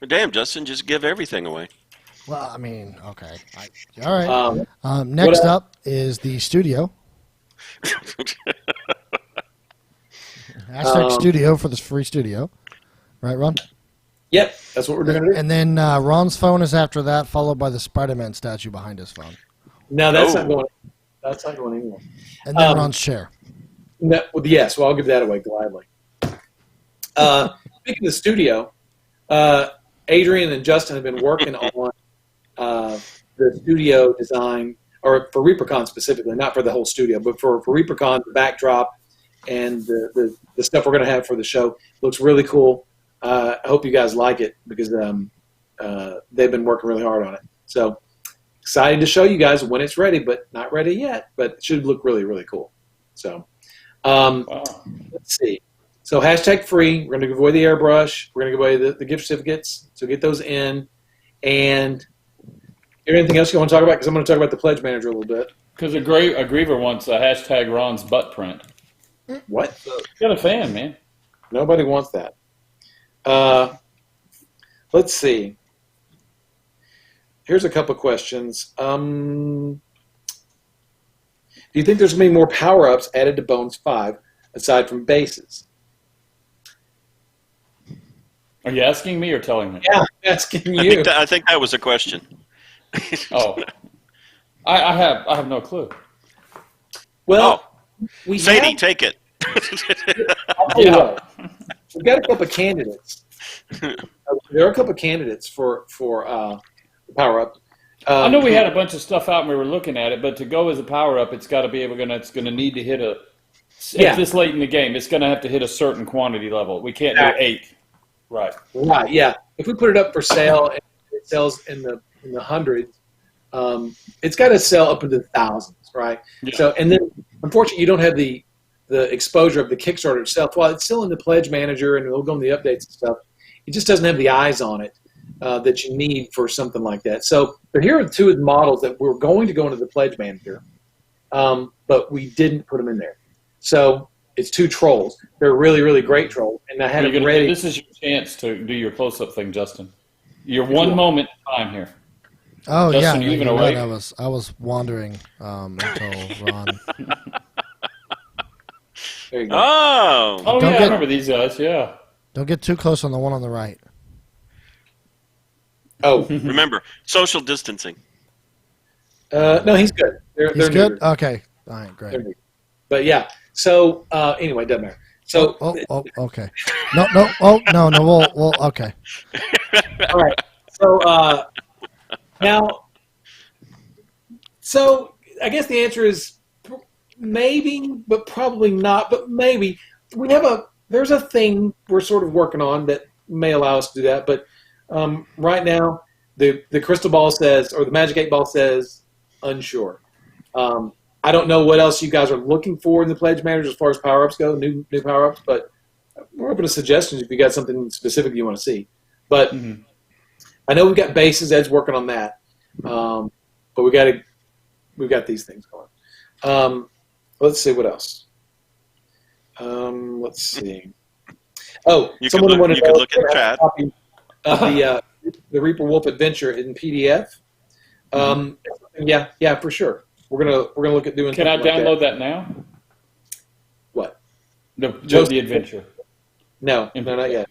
Damn, Justin, just give everything away. Well, I mean, okay. All right. Next up is the studio. Hashtag studio for this free studio. Right, Ron? Yep, that's what we're going to do. And then Ron's phone is after that, followed by the Spider-Man statue behind his phone. No, that's not going. That's not going anywhere. And then Ron's chair. No, well, yes, well, I'll give that away gladly. Speaking of the studio, Adrian and Justin have been working on the studio design, or for ReaperCon specifically, not for the whole studio, but for ReaperCon, the backdrop and the stuff we're going to have for the show. Looks really cool. I hope you guys like it because they've been working really hard on it. So excited to show you guys when it's ready, but not ready yet. But it should look really, really cool. So let's see. So hashtag free. We're going to give away the airbrush. We're going to give away the gift certificates. So get those in. And anything else you want to talk about? Because I'm going to talk about the pledge manager a little bit. Because a Griever wants a hashtag Ron's butt print. What? Got a fan, man. Nobody wants that. Let's see. Here's a couple questions. Do you think there's going to be more power-ups added to Bones 5 aside from bases? Are you asking me or telling me? Yeah, I'm asking you. I think that was a question. Oh, I have no clue. Well, we Sadie, have, take it. I'll tell you what, we've got a couple of candidates. There are a couple of candidates for power-up. I know we had a bunch of stuff out and we were looking at it, but to go as a power-up, it's got to be it's going to need to hit if this late in the game, it's going to have to hit a certain quantity level. We can't do 8. Right. Right, yeah. If we put it up for sale and it sells in the hundreds, it's got to sell up into the thousands, right? Yeah. So, and then unfortunately, you don't have the exposure of the Kickstarter itself. While it's still in the pledge manager and it'll go in the updates and stuff, it just doesn't have the eyes on it that you need for something like that. So, but here are 2 of the models that were going to go into the pledge manager, but we didn't put them in there. So it's 2 trolls. They're really, really great trolls, and I had them ready. This is your chance to do your close-up thing, Justin. Your one moment in time here. Oh, Justin, yeah. you even awake? I was wandering until Ron. There you go. Oh, I remember these guys. Yeah. Don't get too close on the one on the right. Oh, remember, social distancing. no, he's good. They're good? neutered. Okay. All right, great. But yeah, so anyway, doesn't matter. So okay. We'll okay. All right. So now, so I guess the answer is maybe, but probably not. But maybe there's a thing we're sort of working on that may allow us to do that. But right now, the crystal ball says, or the magic 8 ball says, unsure. I don't know what else you guys are looking for in the pledge manager as far as power-ups go, new power-ups, but we're open to suggestions if you got something specific you want to see. But I know we've got bases. Ed's working on that, but we've got these things going. Let's see what else. Let's see. Oh, someone wanted to look at the chat of the Reaper Wolf Adventure in PDF. Yeah, for sure. We're gonna look at doing. Can I download that now? What? The adventure. No, not yet.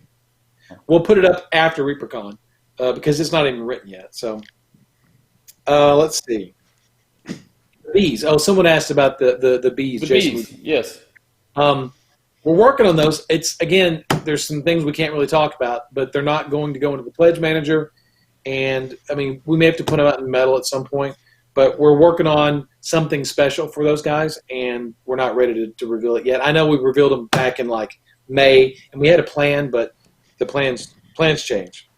We'll put it up after ReaperCon because it's not even written yet. So let's see. Bees. Oh, someone asked about the bees. The Jason. bees. Yes. We're working on those. It's again, there's some things we can't really talk about, but they're not going to go into the pledge manager. And I mean, we may have to put them out in metal at some point. But we're working on something special for those guys, and we're not ready to reveal it yet. I know we revealed them back in like May, and we had a plan, but the plans change.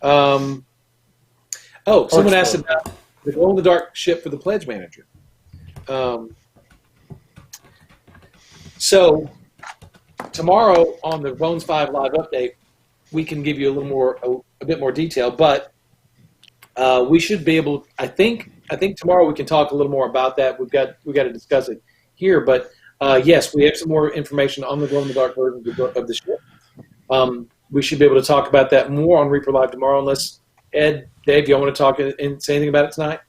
Someone asked about the glow-in-the-dark ship for the pledge manager. So tomorrow on the Bones 5 live update, we can give you a bit more detail, but we should be able. I think tomorrow we can talk a little more about that. We've got to discuss it here, but yes, we have some more information on the glow-in-the-dark version of the ship. We should be able to talk about that more on Reaper Live tomorrow. Unless Ed, Dave, y'all want to talk and say anything about it tonight?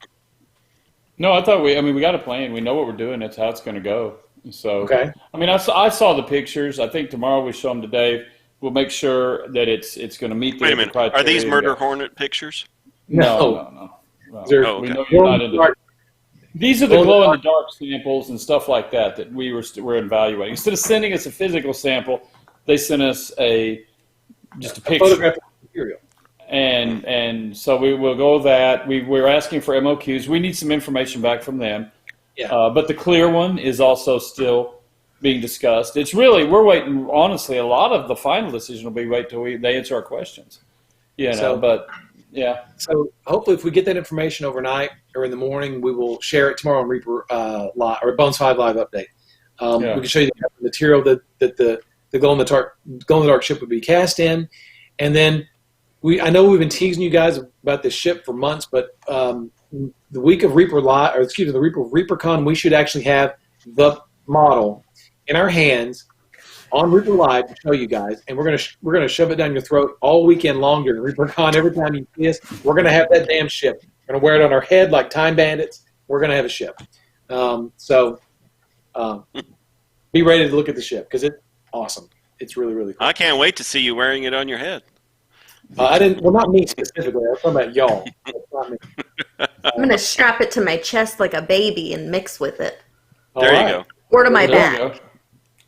No, I thought we got a plan. We know what we're doing. That's how it's going to go. So, okay. I mean, I saw the pictures. I think tomorrow we show them to Dave. We'll make sure that it's going to meet Wait a the minute. criteria. Are these murder hornet pictures? No. They're- Oh, We okay. know you're not into. These are the Glow in the glow-in-the-dark samples and stuff like that we're evaluating. Instead of sending us a physical sample, they sent us just a picture. photographic material. And so we will go with that. We're asking for MOQs. We need some information back from them. Yeah. But the clear one is also still being discussed. It's really, we're waiting, honestly, a lot of the final decision will be wait till they answer our questions. But yeah. So hopefully, if we get that information overnight or in the morning, we will share it tomorrow on Reaper Live or Bones 5 Live update. We can show you the material that the glow in the dark ship would be cast in, and then I know we've been teasing you guys about this ship for months, but the week of Reaper Live, or the ReaperCon, we should actually have the model in our hands on Reaper Live to show you guys, and we're gonna shove it down your throat all weekend long during ReaperCon. Every time you see us, we're gonna have that damn ship. We're gonna wear it on our head like time bandits. We're gonna have a ship. Be ready to look at the ship because it's awesome. It's really, really cool. I can't wait to see you wearing it on your head. Not me specifically. I was talking about y'all. That's not me. I'm going to strap it to my chest like a baby and mix with it. There All you right. go. Or to my There back. you go.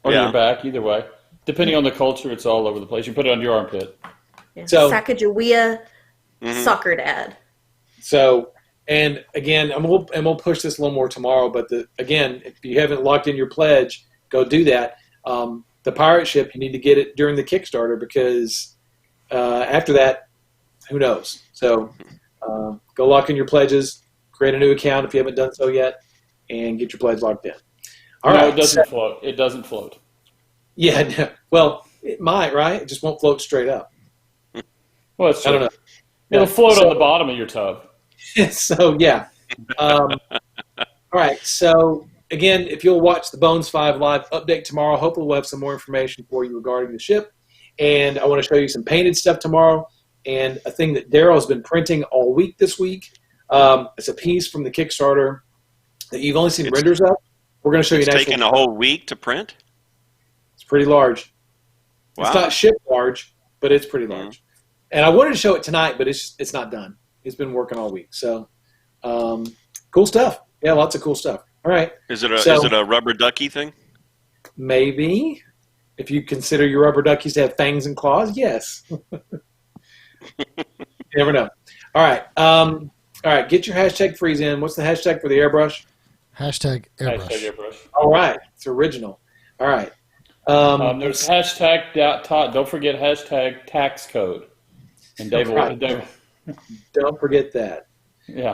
Or Yeah. your back, either way. Depending on the culture, it's all over the place. You put it on your armpit. Yeah. So- Sacagawea Mhm. soccer dad. So, and again, we'll push this a little more tomorrow. But again, if you haven't locked in your pledge, go do that. The pirate ship, you need to get it during the Kickstarter because after that, who knows? So, go lock in your pledges, create a new account if you haven't done so yet, and get your pledge locked in. All right. It doesn't float. It doesn't float. Yeah. No, well, it might, right? It just won't float straight up. Well, it's I don't know. It'll float So- on the bottom of your tub. So yeah. All right. So again, if you'll watch the Bones 5 Live update tomorrow, hopefully we'll have some more information for you regarding the ship. And I want to show you some painted stuff tomorrow. And a thing that Daryl has been printing all week this week. It's a piece from the Kickstarter that you've only seen renders of. We're going to show you It's an actual. taken a whole week to print? It's pretty large. Wow. It's not ship large, but it's pretty large. And I wanted to show it tonight, but it's not done. It's been working all week. So cool stuff. Yeah, lots of cool stuff. All right. Is it a rubber ducky thing? Maybe. If you consider your rubber duckies to have fangs and claws, yes. You never know. All right. All right. Get your hashtag freeze in. What's the hashtag for the airbrush? Hashtag airbrush. Hashtag airbrush. All right. It's original. All right. There's hashtag. Don't forget hashtag tax code. And Dave will. Right. Don't forget that. Yeah.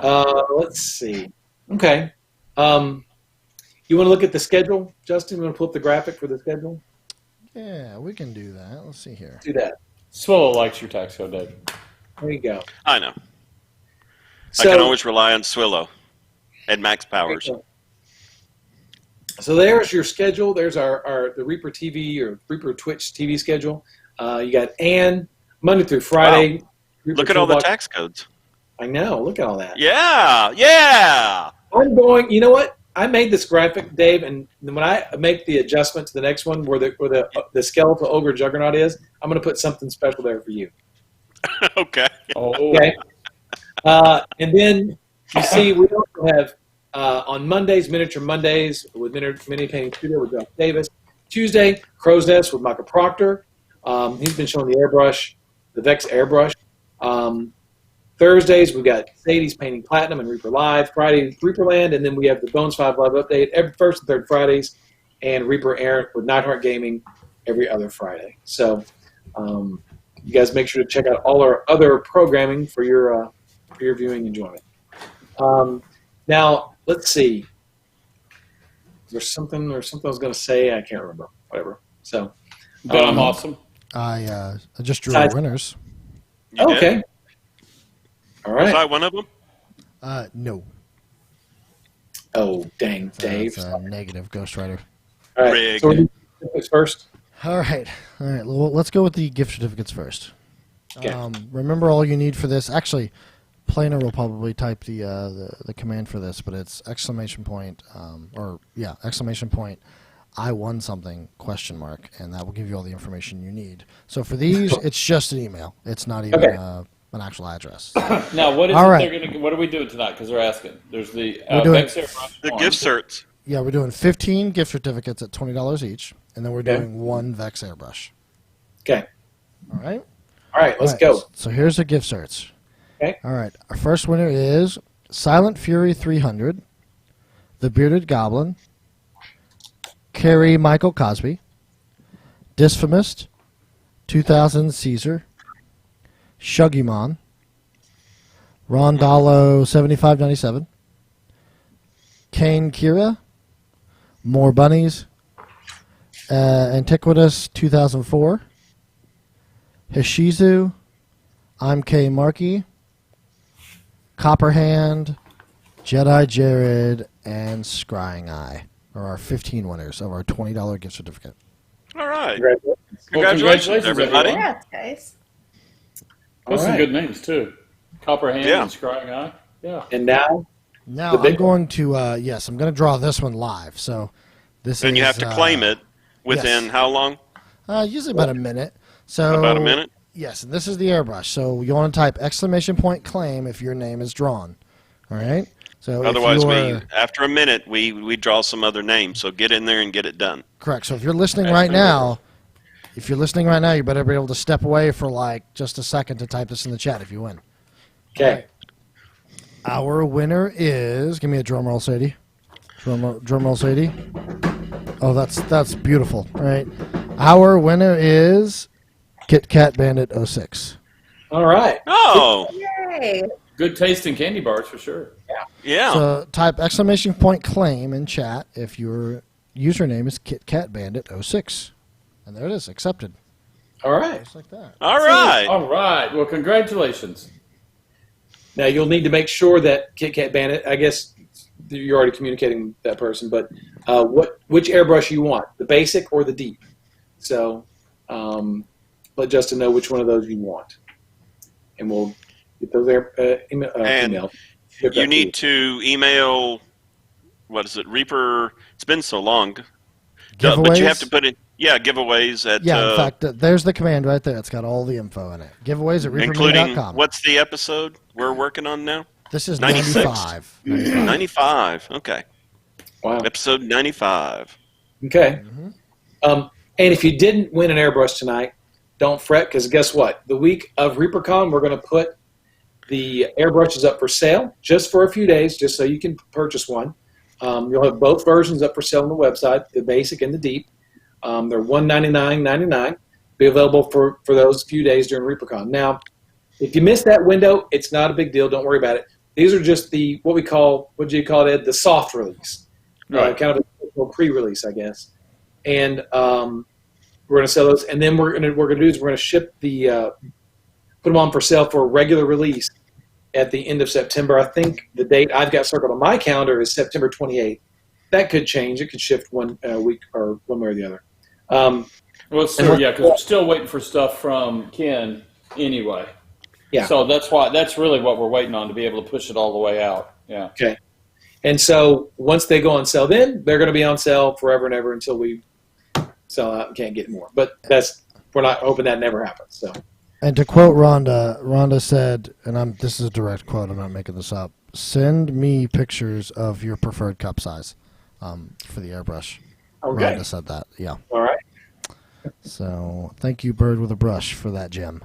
Let's see. Okay. You want to look at the schedule, Justin? You want to pull up the graphic for the schedule? Yeah, we can do that. Let's see here. Do that. Swallow likes your tax code, Dave. There you go. I know. So, I can always rely on Swillow and Max Powers. So there's your schedule. There's the Reaper TV or Reaper Twitch TV schedule. You got Ann Monday through Friday. Wow. Reaper Look at all the Toolbox. tax codes. I know. Look at all that. Yeah. I'm going. You know what? I made this graphic, Dave, and when I make the adjustment to the next one, where the skeletal ogre juggernaut is, I'm going to put something special there for you. Okay. Oh. Okay. And then you see we also have on Mondays, Miniature Mondays with Mini Painting Studio with Josh Davis. Tuesday, Crow's Nest with Michael Proctor. He's been showing the airbrush, the Vex airbrush. Thursdays, we've got Sadie's Painting Platinum and Reaper Live. Friday, Reaperland, and then we have the Bones 5 Live update every first and third Fridays, and Reaper Errant with Nightheart Gaming every other Friday. So you guys make sure to check out all our other programming for your viewing enjoyment. Now, let's see. There's something I was going to say. I can't remember. Whatever. So, But I'm awesome. I just drew our winners. You did? okay. All Was right. I one of them? No. Oh, dang, Dave. That's a negative, Ghost Rider. All right. Rigged. So we're doing certificates first. All right. Well, let's go with the gift certificates first. Okay. Remember, all you need for this. Actually, Planer will probably type the command for this, but it's exclamation point, exclamation point, I won something ? And that will give you all the information you need. So for these, it's just an email. It's not even an actual address. Now, what is All it right. they're going to? What are we doing tonight? Because they're asking. There's the We're doing The gift certs. Yeah, we're doing 15 gift certificates at $20 each, and then we're doing one Vex airbrush. Okay. All right. All right. Let's go. So here's the gift certs. Okay. All right. Our first winner is Silent Fury 300, The Bearded Goblin, Carrie Michael Cosby, Dysphamist, 2000 Caesar, Shuggymon, Rondalo 7597, Kane Kira, More Bunnies, Antiquitous 2004, Hishizu, I'm K Markey, Copperhand, Jedi Jared, and Scrying Eye are our 15 winners of our $20 gift certificate. All right. Congratulations. Congratulations, everybody. Congrats, guys. Those All some right. good names too. Copperhand Yeah. and Scrying Eye. Yeah. And now, Now The big I'm going to I'm going to draw this one live. So this And is you have to claim it within yes. how long? Usually about a minute. So About a minute? Yes, and this is the airbrush. So you want to type !claim if your name is drawn. All right. So Otherwise, if you're, after a minute, we draw some other name. So get in there and get it done. correct. So if you're listening That's right the now, you better be able to step away for like just a second to type this in the chat if you win. okay. Our winner is. Give me a drum roll, Sadie. Drum roll, Sadie. Oh, that's beautiful. All right. Our winner is Kit Kat Bandit 06. All right. Oh, Yay. Good tasting candy bars for sure. yeah. So type !claim in chat if your username is Kit Kat Bandit 06. And there it is, accepted. All right. Just like that. All right. All right. Well, congratulations. Now you'll need to make sure that Kit Kat Bandit. I guess you're already communicating with that person, but which airbrush you want, the basic or the deep? So let Justin know which one of those you want, and we'll get those email. You need to email. What is it? Reaper. It's been so long. Giveaways? But you have to put it. Yeah, giveaways at. Yeah, in fact, there's the command right there. It's got all the info in it. Giveaways at including reaperlive.com. what's the episode we're working on now? This is 96. 95. 95. Okay. Wow. Episode 95. Okay. And if you didn't win an airbrush tonight, don't fret, because guess what? The week of ReaperCon, we're going to put the airbrushes up for sale just for a few days, just so you can purchase one. You'll have both versions up for sale on the website, the basic and the deep. They're $199.99. Be available for those few days during ReaperCon. Now, if you miss that window, it's not a big deal. Don't worry about it. These are just what do you call it, Ed? The soft release. Right. Kind of a pre-release, I guess. And we're going to sell those. And then what we're going to do is we're going to ship put them on for sale for a regular release at the end of September. I think the date I've got circled on my calendar is September 28th. That could change. It could shift one week or one way or the other. Well, sure, yeah, because we're still waiting for stuff from Ken anyway. Yeah. So that's really what we're waiting on, to be able to push it all the way out. Yeah. Okay. And so once they go on sale, then they're going to be on sale forever and ever until we sell out and can't get more. But we're not hoping that never happens. So. And to quote Rhonda said, and this is a direct quote, I'm not making this up, send me pictures of your preferred cup size for the airbrush. Okay. Rhonda said that, yeah. All right. So thank you, Bird with a Brush, for that gem.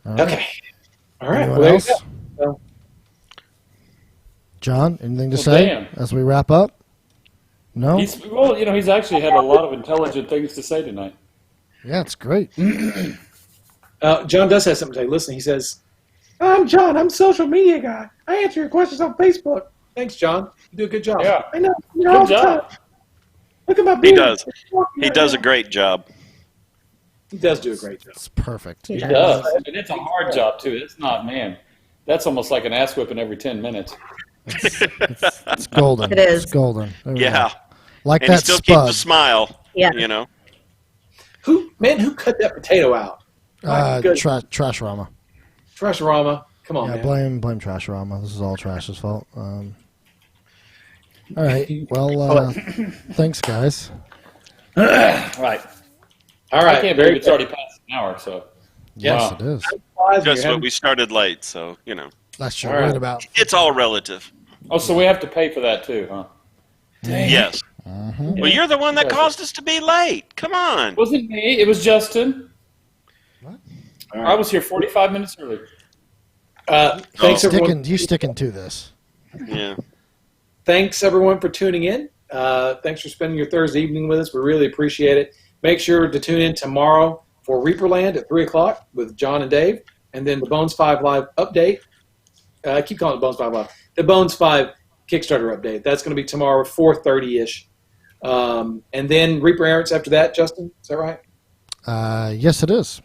All right. Okay. All right. Anyone Well, there you else? go. So, John, anything to Well, say Dan. as we wrap up? No? He's actually had a lot of intelligent things to say tonight. Yeah, it's great. John does have something to say. Listen, he says, I'm John. I'm a social media guy. I answer your questions on Facebook. Thanks, John. You do a good job. Yeah. I know. Good job. Look at my He beard. does. He does a great job. He does do a great job. It's perfect. He does. And it's a hard job, too. It's not, man. That's almost like an ass whipping every 10 minutes. It's golden. It is. It's golden. There we Yeah. go. Like And he that still keeps spud. a smile. Yeah. You know. Who cut that potato out? My goodness. Trashrama. Trasharama. Come on, Yeah, man. blame Trasharama. This is all Trash's fault. All right. Well, thanks, guys. Right. All I right. can't very believe it's already past an hour. So Yes, Wow. it is. Just good. what we started late, so That's true. All right. Right about. it's all relative. Oh, so we have to pay for that too, huh? Yes. Mhm. Well, you're the one that You guys- caused us to be late. Come on. It wasn't me. It was Justin. All I right. was here 45 minutes early. Thanks everyone. You sticking to this? Yeah. Thanks everyone for tuning in. Thanks for spending your Thursday evening with us. We really appreciate it. Make sure to tune in tomorrow for Reaperland at 3:00 with John and Dave, and then the Bones 5 Live update. I keep calling it Bones 5 Live. The Bones 5 Kickstarter update. That's going to be tomorrow, 4:30-ish. And then Reaper Errands after that, Justin? Is that right? Yes, it is.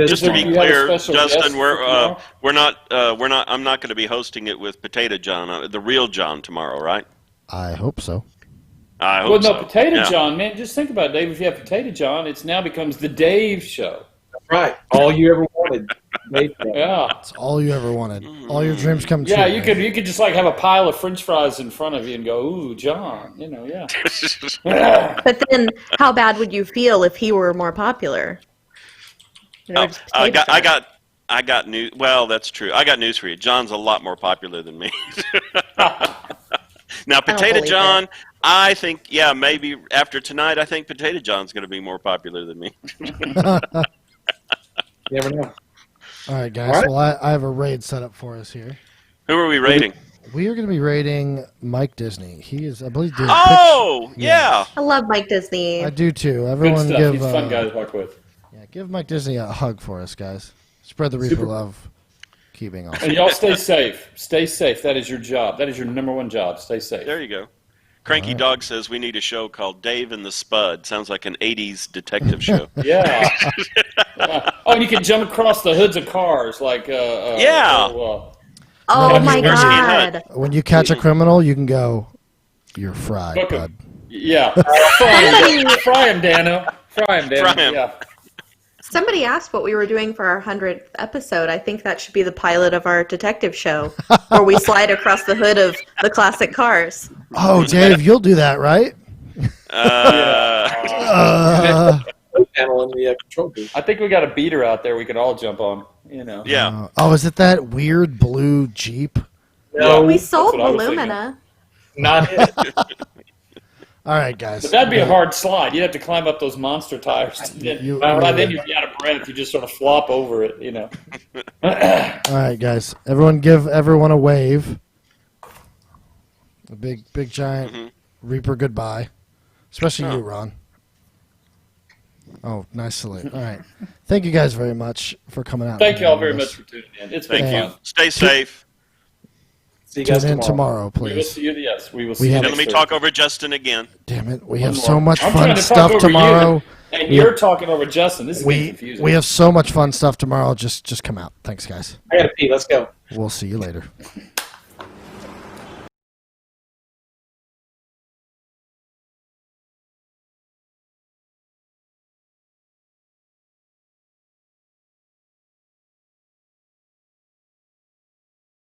Just to be You have a clear, special guest Justin, for tomorrow? we're not. I'm not going to be hosting it with Potato John, the real John, tomorrow, right? I hope so. I hope Well, no, so. Potato Yeah. John, man. Just think about it, Dave. If you have Potato John, it's now becomes the Dave Show. Right. All you ever wanted. Yeah, It's all you ever wanted. All your dreams come true. yeah. You could just like have a pile of French fries in front of you and go, "Ooh, John," yeah. But then, how bad would you feel if he were more popular? Just I potato salad. got news. Well, that's true. I got news for you. John's a lot more popular than me. Now, Potato believe John, it. I think, yeah, maybe after tonight, I think Potato John's going to be more popular than me. You never know. All right, guys. All right. Well, I have a raid set up for us here. Who are we rating? We are going to be rating Mike Disney. He is, I believe, doing Oh, yeah. I love Mike Disney. I do too. Good Everyone stuff. give He's a fun guy to talk with. give Mike Disney a hug for us, guys. Spread the Reaper Super. love. Keeping on. And y'all stay safe. Stay safe. That is your job. That is your number one job. Stay safe. There you go. Cranky All right. Dog says we need a show called Dave and the Spud. Sounds like an 80s detective show. Yeah. Yeah. Oh, and you can jump across the hoods of cars like. Yeah. Oh Yeah, my Starsky and God. Hutch. When you catch a criminal, you can go, "You're fried, Book 'em. bud." Yeah. Fry him, Dano. Fry him, Dano. Fry 'em. Yeah. Somebody asked what we were doing for our 100th episode. I think that should be the pilot of our detective show, where we slide across the hood of the classic cars. Oh, Dave, you'll do that, right? Panel in the control booth. I think we got a beater out there we could all jump on. Yeah. Oh, is it that weird blue Jeep? No, We that's sold what I was thinking. Volumina. not it. All right, guys. But that'd be a hard slide. You'd have to climb up those monster tires. You- Then you'd be out of breath. You just sort of flop over it, All right, guys. Everyone give everyone a wave. A big, giant Reaper goodbye. Especially you, Ron. Oh, nice salute. All right. Thank you guys very much for coming out. Thank and you all doing very this. much for tuning in. It's been Thank fun. you. Stay safe. See you guys Tune in tomorrow. tomorrow, We will please. see you. Yes, we will We see you. have- And let me talk over Justin again. Damn it. We One have more. so much I'm fun trying to talk stuff over tomorrow. You, and We you're have- talking over Justin. This is getting We confusing. we have so much fun stuff tomorrow. Just come out. Thanks, guys. I gotta pee. Let's go. We'll see you later.